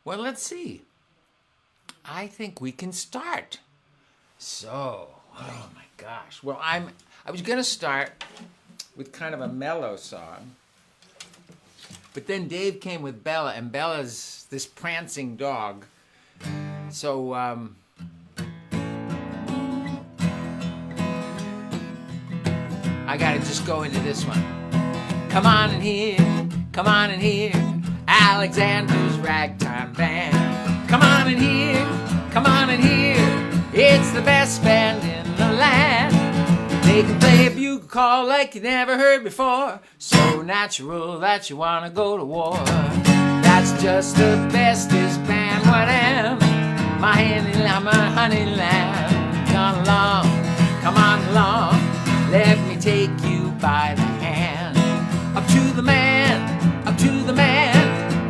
Well, let's see. I think we can start. So, oh my gosh. Well, I was going to start with kind of a mellow song. But then Dave came with Bella, and Bella's this prancing dog. So, I got to just go into this one. Come on in here, Alexander's Ragtime Band. Come on in here, it's the best band in the land. They can play a bugle call like you never heard before, so natural that you want to go to war. That's just the bestest band, what am? My honey lamb. Come on along, let me take you by the hand. Up to the man,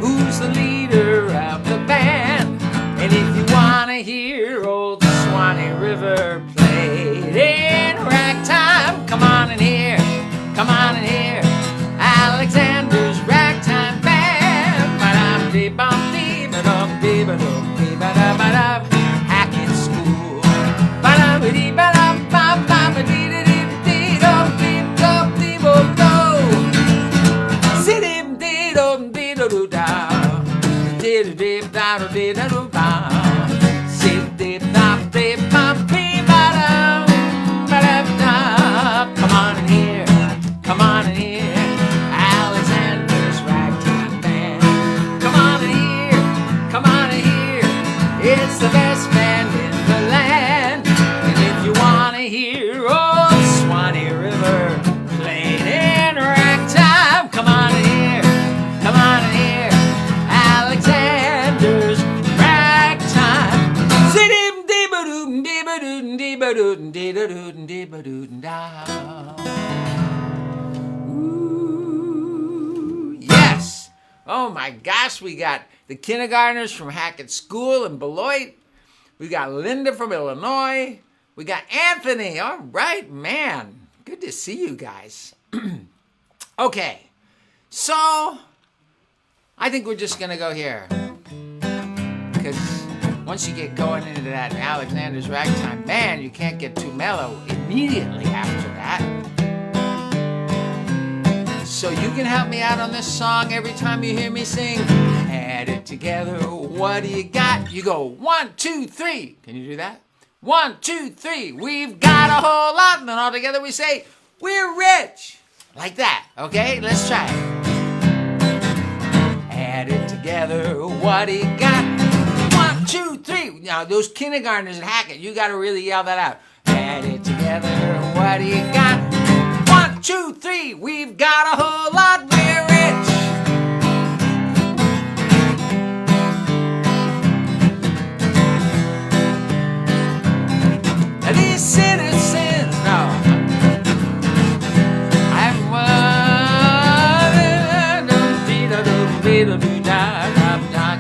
who's the leader of the band. And if you want to hear old Swanee River played in ragtime, come on in here, Alexander's Ragtime Band. Hackett School. Come on in here, Alexander's Ragtime Band. Come on in here, it's the best band in the land. And if you want to hear old Swanee River played in ragtime, come on in here, Alexander's Ragtime. Ooh, yes. Oh my gosh, we got the kindergartners from Hackett School in Beloit. We got Linda from Illinois. We got Anthony. All right, man. Good to see you guys. Okay, so I think we're just going to go here. Because once you get going into that Alexander's Ragtime Band, you can't get too mellow immediately after that. So you can help me out on this song every time you hear me sing. Add it together, what do you got? You go 1, 2, 3. Can you do that? 1, 2, 3. We've got a whole lot. And then all together we say, we're rich. Like that, okay? Let's try it. Add it together, what do you got? 1, 2, 3. Now those kindergartners at Hackett, you got to really yell that out. Add it together, what do you got? 1, 2, 3. We've got a whole lot. We're rich. Now these citizens, no.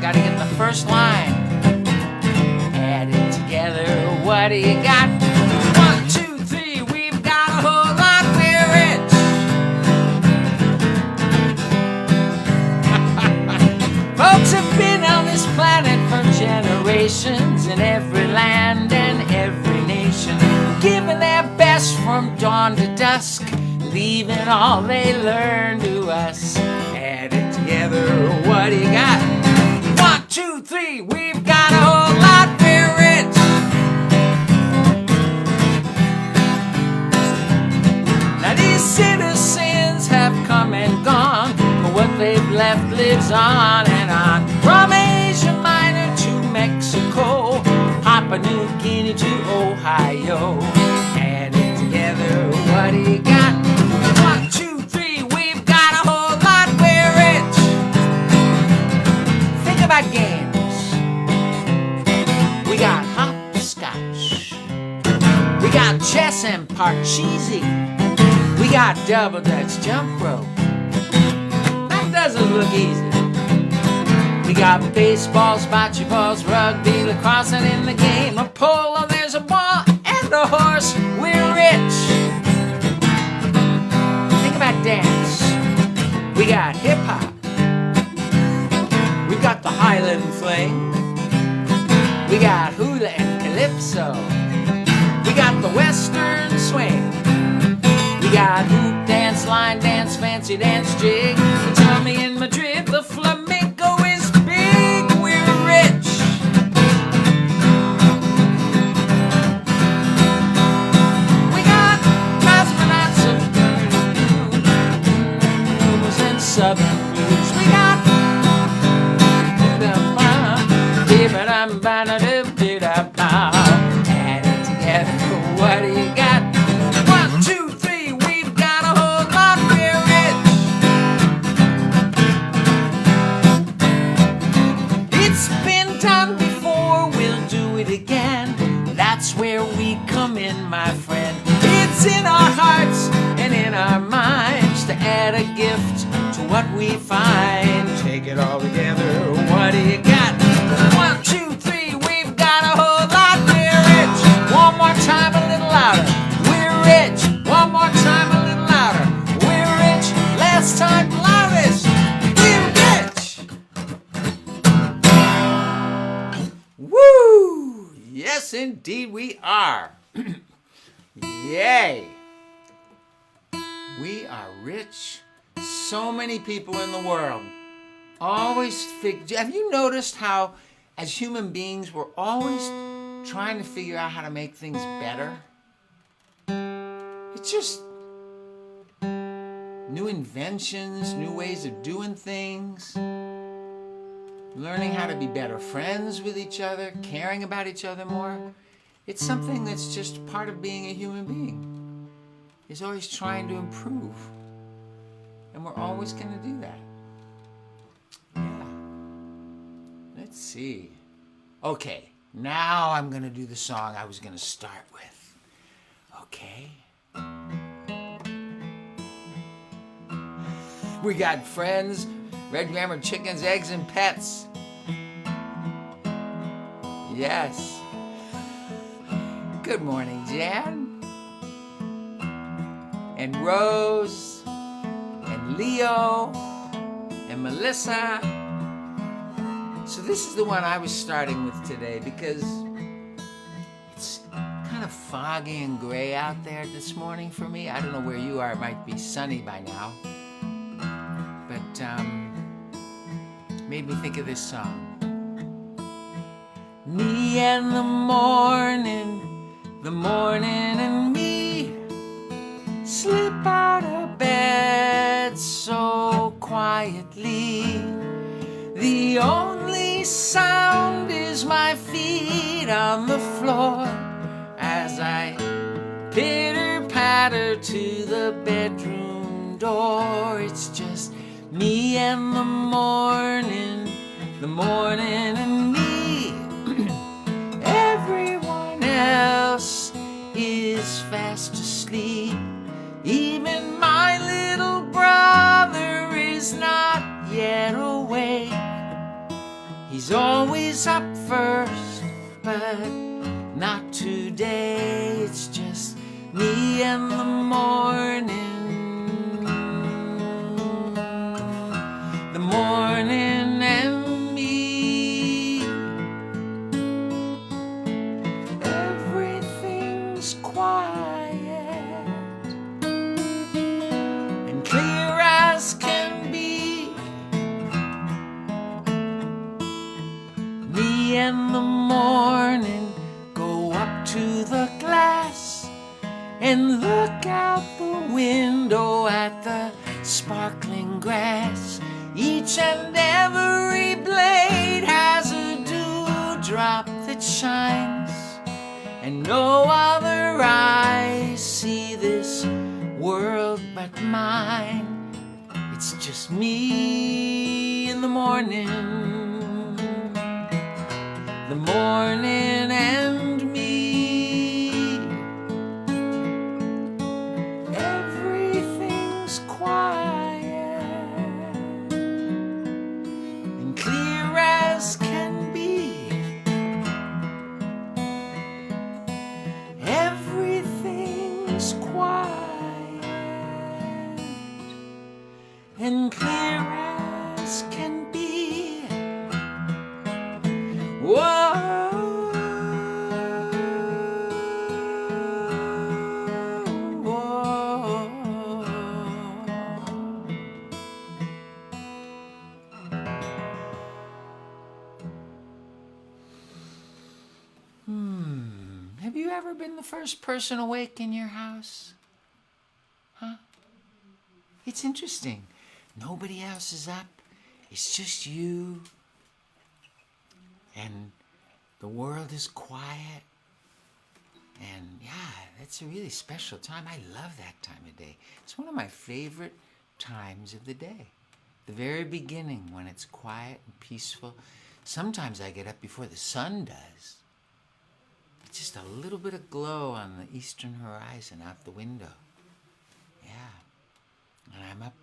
Gotta get the first line. Add it together, what do you got? 1, 2, 3, we've got a whole lot, we're rich. Folks have been on this planet for generations, in every land and every nation, giving their best from dawn to dusk, leaving all they learn to us. Add it together, what do you got? 1, 2, 3, we've got a whole lot, we're rich. Now these citizens have come and gone, but what they've left lives on and on. From Asia Minor to Mexico, Papua New Guinea to Ohio. Add it together, what do you got? 1, 2, 3, we've got a whole lot, we're rich. Think about games. We got hopscotch. We got chess and parcheesi. We got double dutch jump rope. That doesn't look easy. We got baseball, bocce balls, rugby, lacrosse, and in the game of polo, there's a ball and a horse. We're rich. Think about dance. We got hip hop. We got the island fling. We got hula and calypso. We got the western swing. We got hoop dance, line dance, fancy dance jig. Tell me in Madrid the flamenco is big. We're rich. We got cosmonauts of blues and southern blues. We got add it together. What do you got? 1, 2, 3. We've got a whole lot. We're rich. It's been done before. We'll do it again. That's where we come in, my friend. It's in our hearts and in our minds to add a gift to what we find. Take it all together. What do you got? 1, 2, 3. We've got a whole lot. We're rich. One more time, a little louder. We're rich. One more time, a little louder. We're rich. Last time, loudest. We're rich. Woo! Yes, indeed, we are. Yay! We are rich. So many people in the world always think. Have you noticed how, as human beings, we're always trying to figure out how to make things better? It's just new inventions, new ways of doing things, learning how to be better friends with each other, caring about each other more. It's something that's just part of being a human being. Is always trying to improve. And we're always going to do that. Yeah. Let's see. Okay, now I'm going to do the song I was going to start with. Okay. We got friends, red grandma chickens, eggs, and pets. Yes. Good morning, Jan. And Rose, and Leo, and Melissa. So this is the one I was starting with today because it's kind of foggy and gray out there this morning for me. I don't know where you are. It might be sunny by now. But made me think of this song. Me and the morning and me slip out of bed so quietly. The only sound is my feet on the floor as I pitter-patter to the bedroom door. It's just me and the morning and me. Everyone else is fast asleep. Even my little brother is not yet awake. He's always up first, but not today. It's just me and the morning and me. Everything's quiet and clear as can be. Me and the morning go up to the glass and look out the window at the sparkling grass. Each and every blade has a dewdrop that shines, and no other eyes see this world but mine. It's just me in the morning and me. Everything's quiet and clear as can be. Everything's quiet and clear as can be. ever been the first person awake in your house? Huh? It's interesting. Nobody else is up. It's just you. And the world is quiet. And yeah, that's a really special time. I love that time of day. It's one of my favorite times of the day. The very beginning when it's quiet and peaceful. Sometimes I get up before the sun does. It's just a little bit of glow on the eastern horizon out the window. Yeah. And I'm up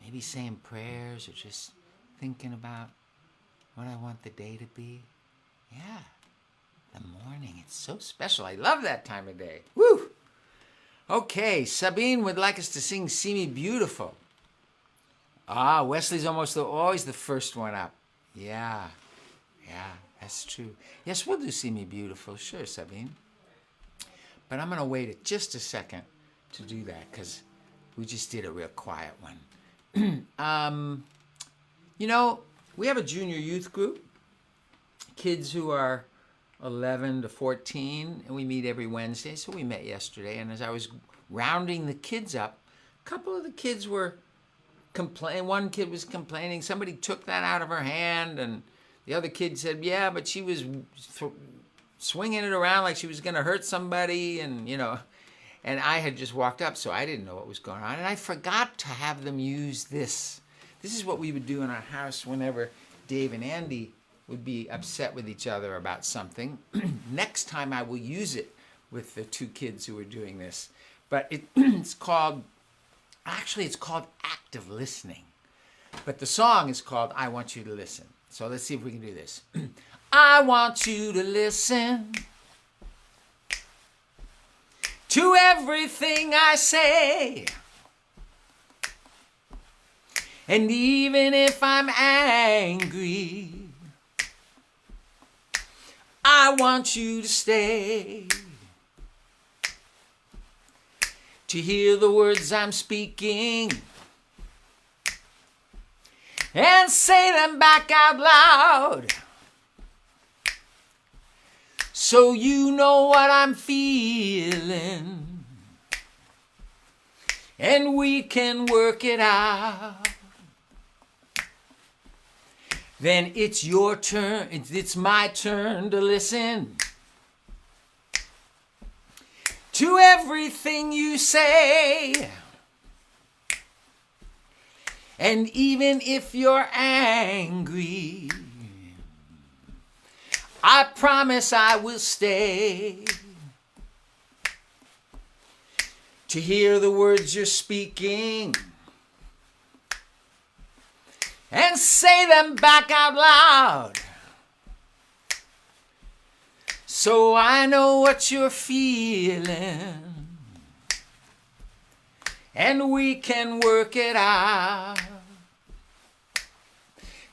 maybe saying prayers or just thinking about what I want the day to be. Yeah. The morning, it's so special. I love that time of day. Woo! Okay, Sabine would like us to sing See Me Beautiful. Ah, Wesley's always the first one up. Yeah, that's true. Yes, we'll do See Me Beautiful. Sure, Sabine. But I'm going to wait just a second to do that because we just did a real quiet one. We have a junior youth group. Kids who are 11 to 14, and we meet every Wednesday. So we met yesterday, and as I was rounding the kids up, a couple of the kids were complaining. One kid was complaining. Somebody took that out of her hand, and the other kid said, yeah, but she was swinging it around like she was going to hurt somebody, and I had just walked up, so I didn't know what was going on, and I forgot to have them use this. This is what we would do in our house whenever Dave and Andy would be upset with each other about something. Next time I will use it with the two kids who are doing this. But it's called active listening. But the song is called I Want You to Listen. So let's see if we can do this. I want you to listen to everything I say. And even if I'm angry, I want you to stay, to hear the words I'm speaking, and say them back out loud, so you know what I'm feeling, and we can work it out. Then it's your turn, it's my turn to listen to everything you say. And even if you're angry, I promise I will stay to hear the words you're speaking and say them back out loud, so I know what you're feeling, and we can work it out.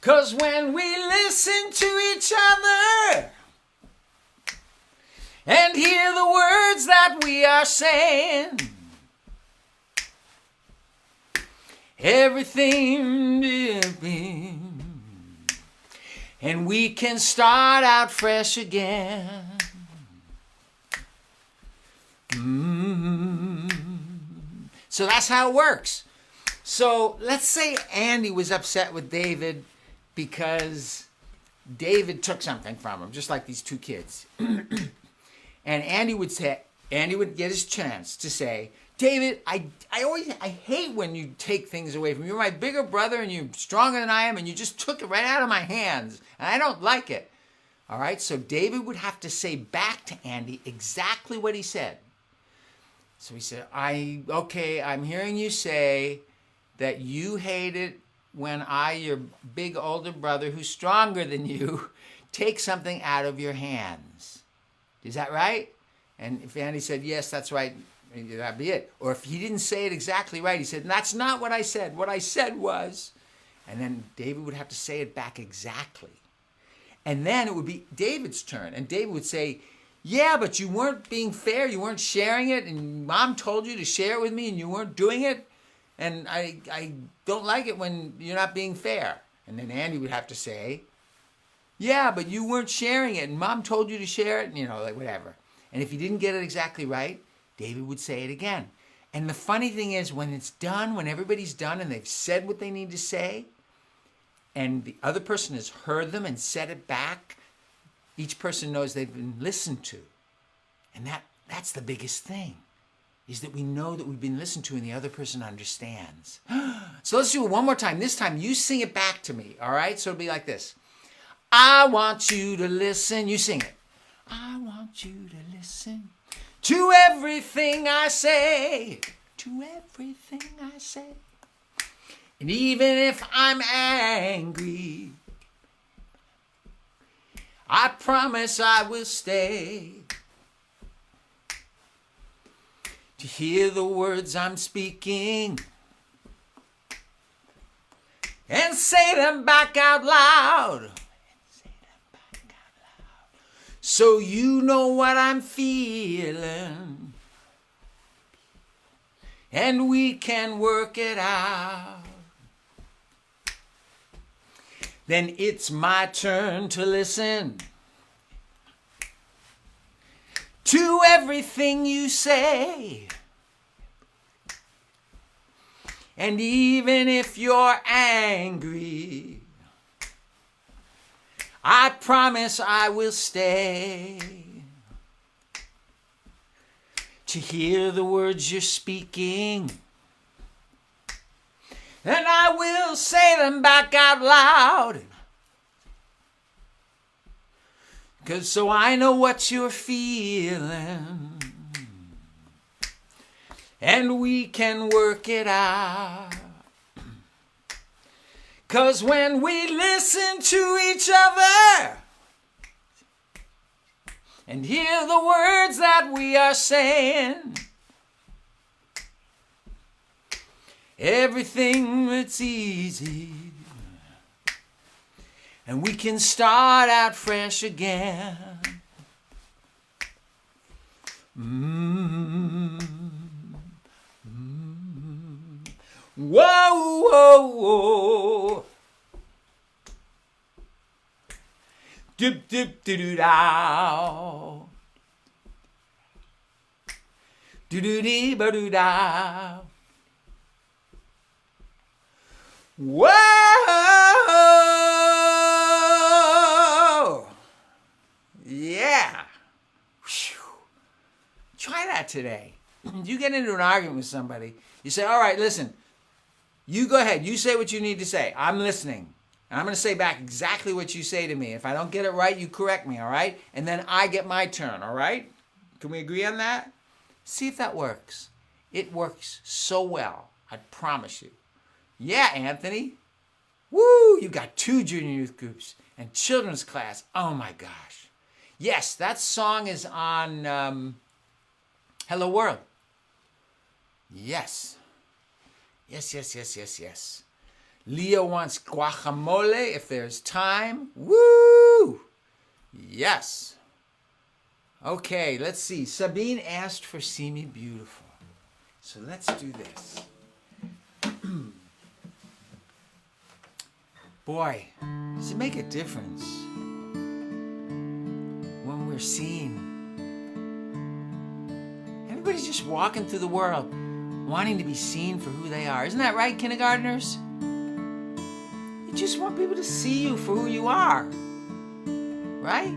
'Cause when we listen to each other and hear the words that we are saying, everything and we can start out fresh again. So that's how it works. So let's say Andy was upset with David because David took something from him, just like these two kids. And Andy would get his chance to say, David, I hate when you take things away from me. You're my bigger brother and you're stronger than I am, and you just took it right out of my hands, and I don't like it. All right, so David would have to say back to Andy exactly what he said. So he said, I'm hearing you say that you hate it when I, your big older brother who's stronger than you, take something out of your hands. Is that right? And if Andy said, yes, that's right, that'd be it. Or if he didn't say it exactly right, he said, that's not what I said. What I said was, and then David would have to say it back exactly. And then it would be David's turn. And David would say, yeah, but you weren't being fair. You weren't sharing it. And Mom told you to share it with me and you weren't doing it. And I don't like it when you're not being fair. And then Andy would have to say, yeah, but you weren't sharing it. And Mom told you to share it. And, like whatever. And if he didn't get it exactly right, David would say it again. And the funny thing is, when it's done, when everybody's done and they've said what they need to say, and the other person has heard them and said it back, each person knows they've been listened to. And that's the biggest thing, is that we know that we've been listened to and the other person understands. So let's do it one more time. This time you sing it back to me, all right? So it'll be like this. I want you to listen. You sing it. I want you to listen to everything I say. To everything I say. And even if I'm angry, I promise I will stay to hear the words I'm speaking and say them back out loud. So you know what I'm feeling, and we can work it out. Then it's my turn to listen to everything you say. And even if you're angry, I promise I will stay to hear the words you're speaking. And I will say them back out loud. 'Cause so I know what you're feeling. And we can work it out. 'Cause when we listen to each other and hear the words that we are saying, everything that's easy, and we can start out fresh again. Whoa, whoa, whoa. Dip, dip, doo doo dow. Doo doo dee ba doo dow. Whoa! Yeah. Whew. Try that today. You get into an argument with somebody. You say, all right, listen. You go ahead. You say what you need to say. I'm listening. And I'm going to say back exactly what you say to me. If I don't get it right, you correct me, all right? And then I get my turn, all right? Can we agree on that? See if that works. It works so well. I promise you. Yeah, Anthony. Woo! You got 2 junior youth groups and children's class. Oh, my gosh. Yes, that song is on Hello World. Yes. Yes. Leo wants guacamole if there's time. Woo! Yes. Okay, let's see. Sabine asked for See Me Beautiful. So let's do this. Boy, does it make a difference when we're seen. Everybody's just walking through the world wanting to be seen for who they are. Isn't that right, kindergartners? You just want people to see you for who you are, right?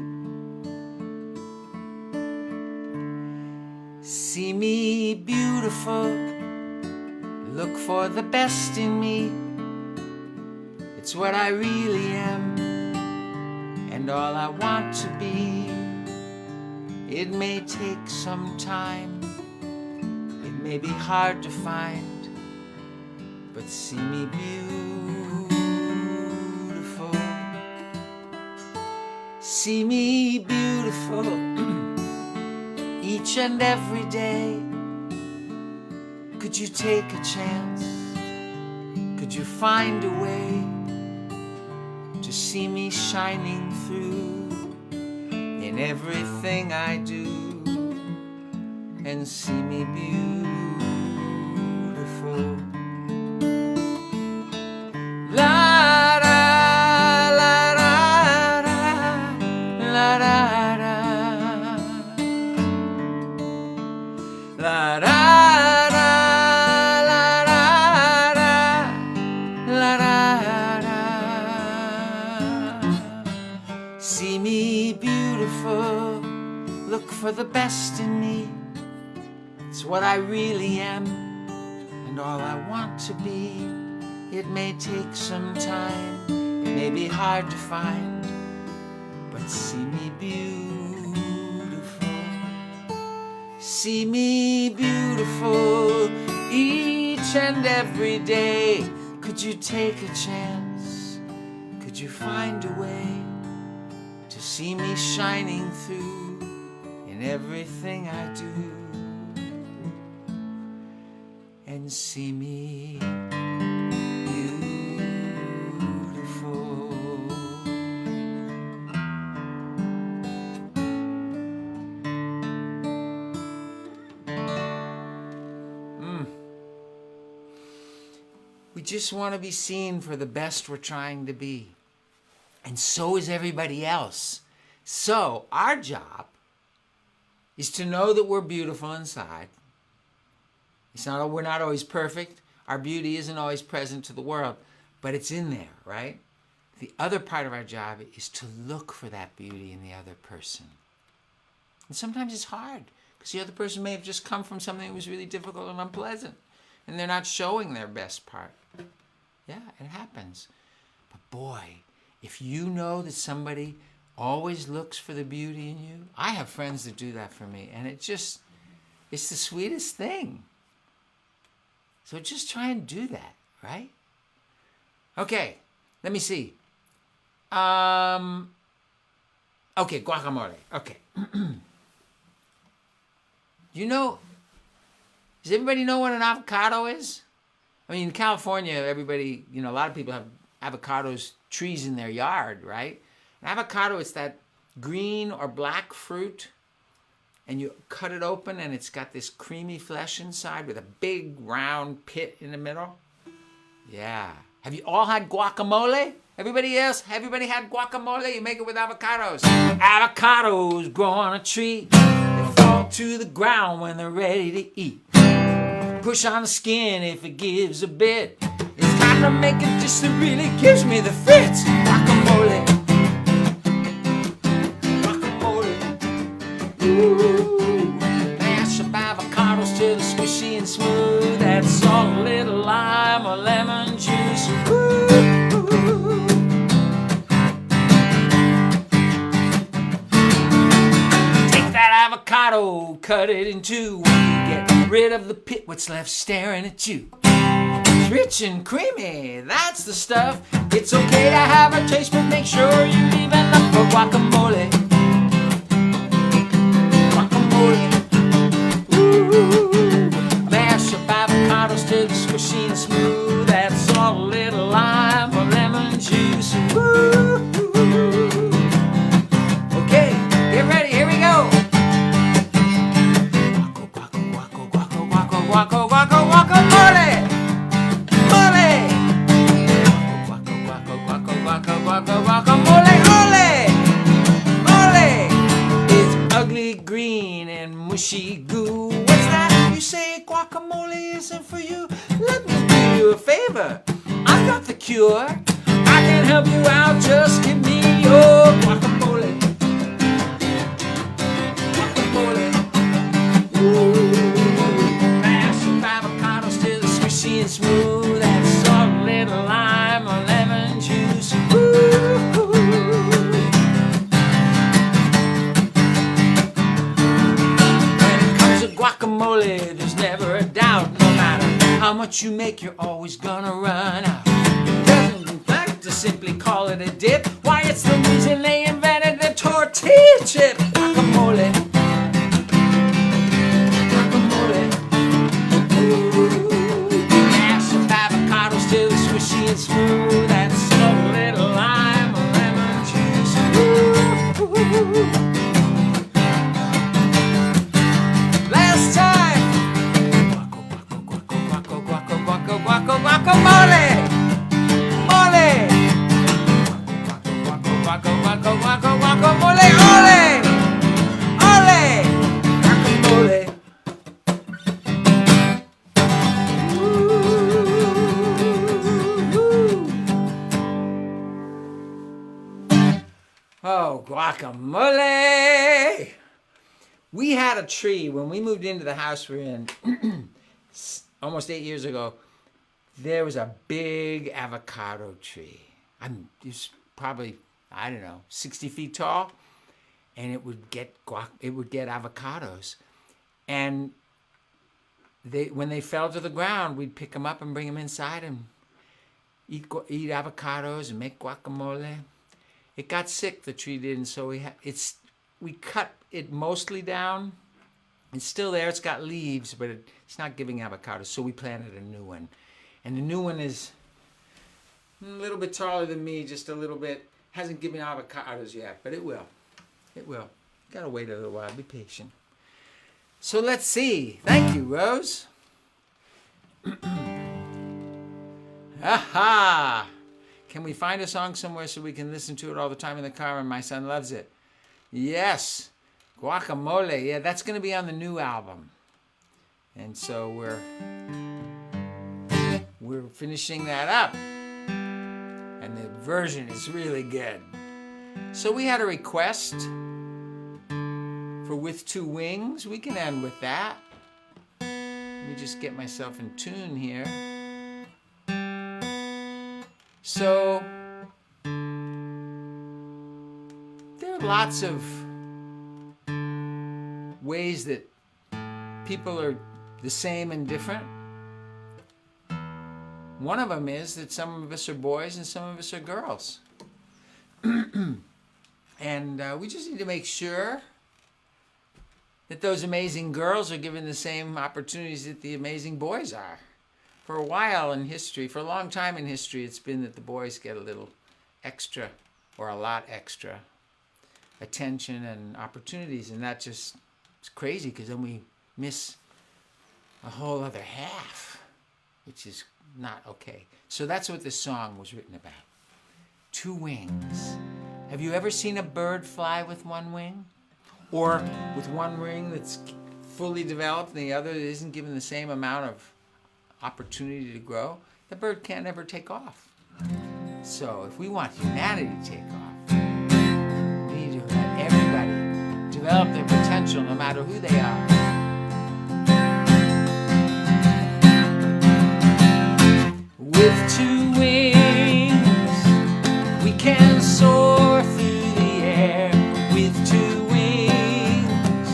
See me beautiful, look for the best in me. It's what I really am, and all I want to be. It may take some time, it may be hard to find, but see me beautiful. See me beautiful each and every day. Could you take a chance? Could you find a way to see me shining through in everything I do, and see me beautiful? La da la da da la da da See me beautiful, look for the best in me. It's what I really am and all I want to be. It may take some time, it may be hard to find, but see me beautiful. See me beautiful each and every day. Could you take a chance? Could you find a way to see me shining through in everything I do? And see me beautiful. We just want to be seen for the best we're trying to be. And so is everybody else. So our job is to know that we're beautiful inside. We're not always perfect. Our beauty isn't always present to the world, but it's in there, right? The other part of our job is to look for that beauty in the other person. And sometimes it's hard because the other person may have just come from something that was really difficult and unpleasant, and they're not showing their best part. Yeah, it happens. But boy, if you know that somebody always looks for the beauty in you, I have friends that do that for me, and it's the sweetest thing. So just try and do that, right? Okay, let me see. Okay, guacamole. Okay. Does everybody know what an avocado is? I mean, in California, everybody, a lot of people have avocados, trees in their yard, right? An avocado is that green or black fruit, and you cut it open, and it's got this creamy flesh inside with a big round pit in the middle. Yeah. Have you all had guacamole? Everybody had guacamole? You make it with avocados. Avocados grow on a tree. They fall to the ground when they're ready to eat. Push on the skin if it gives a bit. It's time to make a dish that really gives me the fits. Guacamole. Mash up avocados till they're squishy and smooth. Add salt, a little lime or lemon juice. Take that avocado, cut it in two. When you get rid of the pit, what's left staring at you? It's rich and creamy, that's the stuff. It's okay to have a taste, but make sure you leave enough for guacamole. Mash up avocados till they're squishy and smooth. Add salt, a little lime or lemon juice. Okay, get ready, here we go. Guacamole! Mole! Guacamole, ole! Mole! It's ugly green and mushy goo. What's that? You say guacamole isn't for you? Let me do you a favor. I've got the cure. I can help you out. Just give me your guacamole. Guacamole. Ooh. Mash some avocados till they're squishy and smooth. Add salt, a little lime or lemon juice. Ooh. Guacamole, there's never a doubt. No matter how much you make, you're always gonna run out. It doesn't like to simply call it a dip. Why, it's the reason they invented the tortilla chip. Guacamole. Guacamole. Ooh. Mash up avocados till they're squishy and smooth. Add salt, a little lime or lemon juice. Ooh. Guacamole! Mole! Guacamole! Ole! Ole! Guacamole! Oh, guacamole! We had a tree when we moved into the house we're in almost 8 years ago. There was a big avocado tree. It was probably, I don't know, 60 feet tall, and it would get avocados. And when they fell to the ground, we'd pick them up and bring them inside and eat avocados and make guacamole. It got sick, the tree did, and so we cut it mostly down. It's still there. It's got leaves, but it's not giving avocados. So we planted a new one, and the new one is a little bit taller than me, just a little bit. Hasn't given avocados yet, but it will. It will. Gotta wait a little while. Be patient. So let's see. Thank you, Rose. Aha! Can we find a song somewhere so we can listen to it all the time in the car and my son loves it? Yes. Guacamole. Yeah, that's going to be on the new album. And so we're finishing that up. And the version is really good. So we had a request for With Two Wings. We can end with that. Let me just get myself in tune here. So there are lots of ways that people are the same and different. One of them is that some of us are boys and some of us are girls. And we just need to make sure that those amazing girls are given the same opportunities that the amazing boys are. For a while in history, for a long time in history, it's been that the boys get a little extra or a lot extra attention and opportunities, and that just is crazy because then we miss a whole other half, which is not okay. So that's what this song was written about. Two wings. Have you ever seen a bird fly with one wing? Or with one wing that's fully developed and the other isn't given the same amount of opportunity to grow? The bird can't ever take off. So if we want humanity to take off, we need to let everybody develop their potential no matter who they are. With two wings, we can soar through the air. With two wings,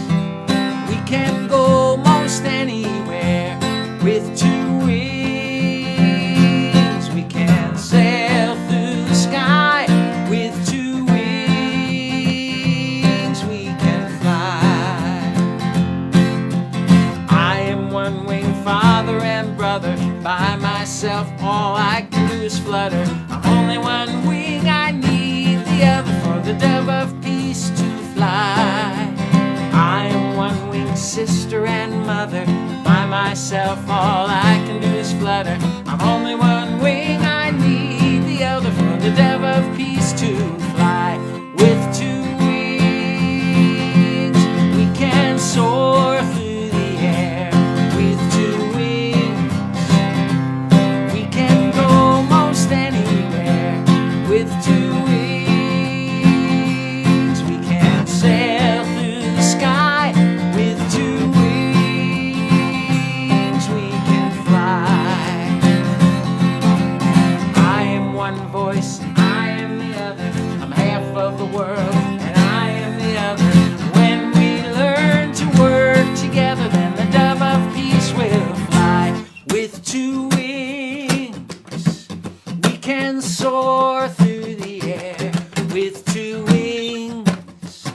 we can go most anywhere. With two wings, we can sail through the sky. With two wings, we can fly. I am one wing, father and brother. By myself, all I can do is flutter. I'm only one wing, I need the other for the dove of peace to fly. I am one wing, sister and mother. By myself, all I can do is flutter. I'm only one wing, I need the other for the dove of peace to fly. With two wings, we can soar through the air. With two wings, we can go most anywhere. With two wings, we can sail through the sky. With two wings, we can fly. I am one voice, I am the other. I'm half of the world, and I am the other. When we learn to work together, then the dove of peace will fly. With two wings, we can soar through the air. With two wings,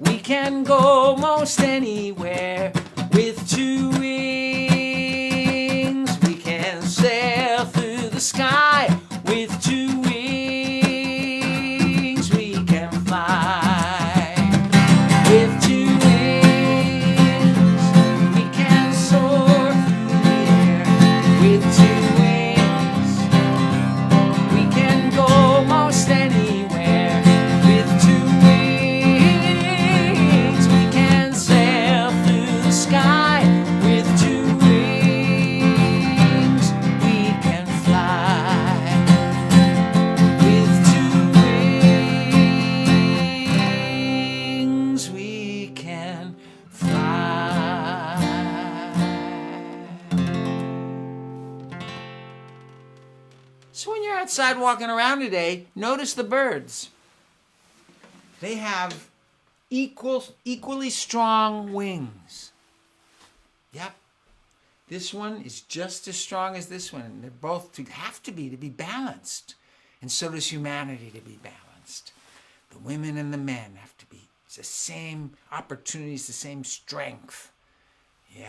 we can go most anywhere. With two wings, we can sail through the sky. With two wings, we can fly. With two wings, we can soar through the air. With two wings, we can go most anywhere. With two wings, we can sail through the outside walking around today, notice the birds. They have equally strong wings. Yep. This one is just as strong as this one. And they're both have to be balanced. And so does humanity to be balanced. The women and the men have to be. It's the same opportunities, the same strength. Yeah.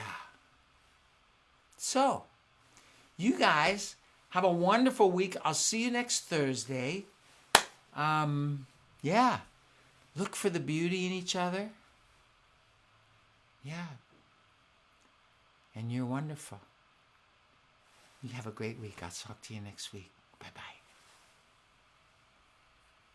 So, you guys have a wonderful week. I'll see you next Thursday. Yeah. Look for the beauty in each other. Yeah. And you're wonderful. You have a great week. I'll talk to you next week. Bye-bye.